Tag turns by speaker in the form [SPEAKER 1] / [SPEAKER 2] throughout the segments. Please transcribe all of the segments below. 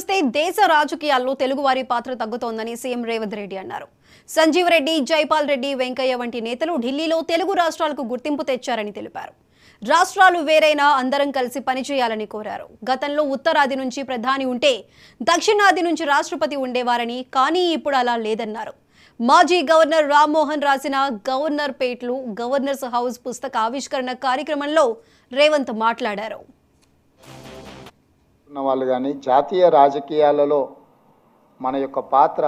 [SPEAKER 1] చూస్తే దేశ రాజకీయాల్లో తెలుగువారి పాత్ర తగ్గుతోందని సీఎం రేవంత్ రెడ్డి అన్నారు. సంజీవ్ రెడ్డి, జైపాల్ రెడ్డి, వెంకయ్య వంటి నేతలు ఢిల్లీలో తెలుగు రాష్ట్రాలకు గుర్తింపు తెచ్చారని తెలిపారు. రాష్ట్రాలు వేరైనా అందరం కలిసి పనిచేయాలని కోరారు. గతంలో ఉత్తరాది నుంచి ప్రధాని ఉంటే దక్షిణాది నుంచి రాష్ట్రపతి ఉండేవారని, కానీ ఇప్పుడు అలా లేదన్నారు. మాజీ గవర్నర్ రామ్మోహన్ రాసిన గవర్నర్ పేట్లు గవర్నర్స్ హౌస్ పుస్తక ఆవిష్కరణ కార్యక్రమంలో రేవంత్ మాట్లాడారు.
[SPEAKER 2] వాళ్ళు కానీ జాతీయ రాజకీయాలలో మన యొక్క పాత్ర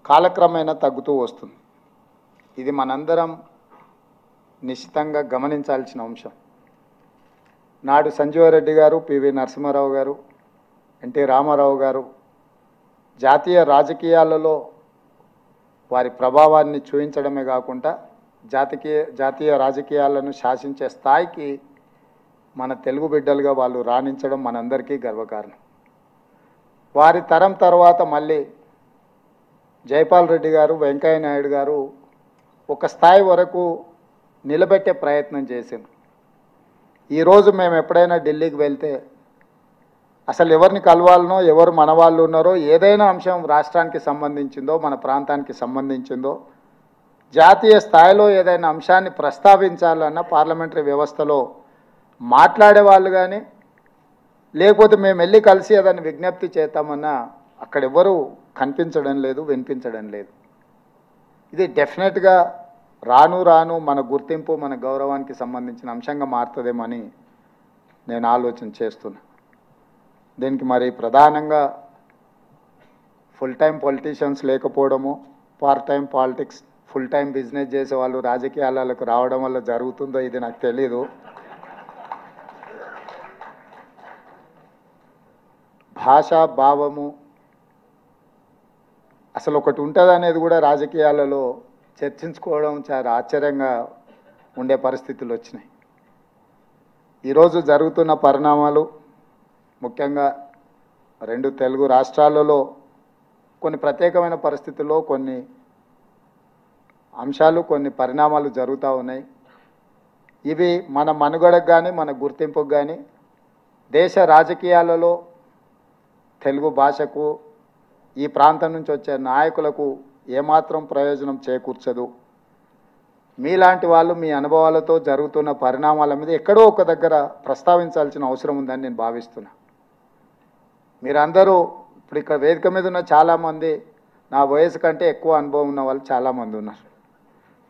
[SPEAKER 2] కాలక్రమేణా తగ్గుతూ వస్తుంది. ఇది మనందరం నిశ్చితంగా గమనించాల్సిన అంశం. నాడు సంజీవరెడ్డి గారు, పివి నరసింహారావు గారు, ఎన్టీ రామారావు గారు జాతీయ రాజకీయాలలో వారి ప్రభావాన్ని చూపించడమే కాకుండా జాతీయ రాజకీయాలను శాసించే స్థాయికి మన తెలుగు బిడ్డలుగా వాళ్ళు రాణించడం మనందరికీ గర్వకారణం. వారి తరం తర్వాత మళ్ళీ జైపాల్ రెడ్డి గారు, వెంకయ్య నాయుడు గారు ఒక స్థాయి వరకు నిలబెట్టే ప్రయత్నం చేశారు. ఈరోజు మేము ఎప్పుడైనా ఢిల్లీకి వెళ్తే అసలు ఎవరిని కలవాలనో, ఎవరు మన వాళ్ళు ఉన్నారో, ఏదైనా అంశం రాష్ట్రానికి సంబంధించిందో, మన ప్రాంతానికి సంబంధించిందో, జాతీయ స్థాయిలో ఏదైనా అంశాన్ని ప్రస్తావించాలన్న పార్లమెంటరీ వ్యవస్థలో మాట్లాడే వాళ్ళు కానీ, లేకపోతే మేము వెళ్ళి కలిసి ఏదైనా విజ్ఞప్తి చేద్దామన్నా అక్కడ ఎవరు కనిపించడం లేదు, వినిపించడం లేదు. ఇది డెఫినెట్గా రాను రాను మన గుర్తింపు, మన గౌరవానికి సంబంధించిన అంశంగా మారుతుందేమని నేను ఆలోచన చేస్తున్నా. దీనికి మరి ప్రధానంగా ఫుల్ టైం పొలిటీషియన్స్ లేకపోవడము, part time politics, full time business చేసే వాళ్ళు రాజకీయాలకు రావడం వల్ల జరుగుతుందో ఇది నాకు తెలీదు. భాషా భావము అసలు ఒకటి ఉంటుంది అనేది కూడా రాజకీయాలలో చర్చించుకోవడం చాలా ఆశ్చర్యంగా ఉండే పరిస్థితులు వచ్చినాయి. ఈరోజు జరుగుతున్న పరిణామాలు ముఖ్యంగా రెండు తెలుగు రాష్ట్రాలలో కొన్ని ప్రత్యేకమైన పరిస్థితుల్లో కొన్ని అంశాలు, కొన్ని పరిణామాలు జరుగుతూ ఉన్నాయి. ఇవి మన మనుగడకు కానీ, మన గుర్తింపుకు కానీ, దేశ రాజకీయాలలో తెలుగు భాషకు, ఈ ప్రాంతం నుంచి వచ్చే నాయకులకు ఏమాత్రం ప్రయోజనం చేకూర్చదు. మీలాంటి వాళ్ళు మీ అనుభవాలతో జరుగుతున్న పరిణామాల మీద ఎక్కడో ఒక దగ్గర ప్రస్తావించాల్సిన అవసరం ఉందని నేను భావిస్తున్నా. మీరందరూ ఇప్పుడు ఇక్కడ వేదిక మీద ఉన్న చాలామంది నా వయసు కంటే ఎక్కువ అనుభవం ఉన్న వాళ్ళు చాలామంది ఉన్నారు.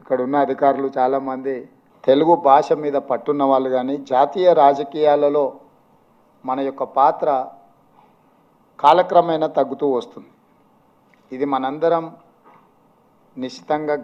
[SPEAKER 2] ఇక్కడ ఉన్న అధికారులు చాలామంది తెలుగు భాష మీద పట్టున్న వాళ్ళు కానీ, జాతీయ రాజకీయాలలో మన యొక్క పాత్ర కాలక్రమేణా తగ్గుతూ వస్తుంది. ఇది మనందరం నిశ్చితంగా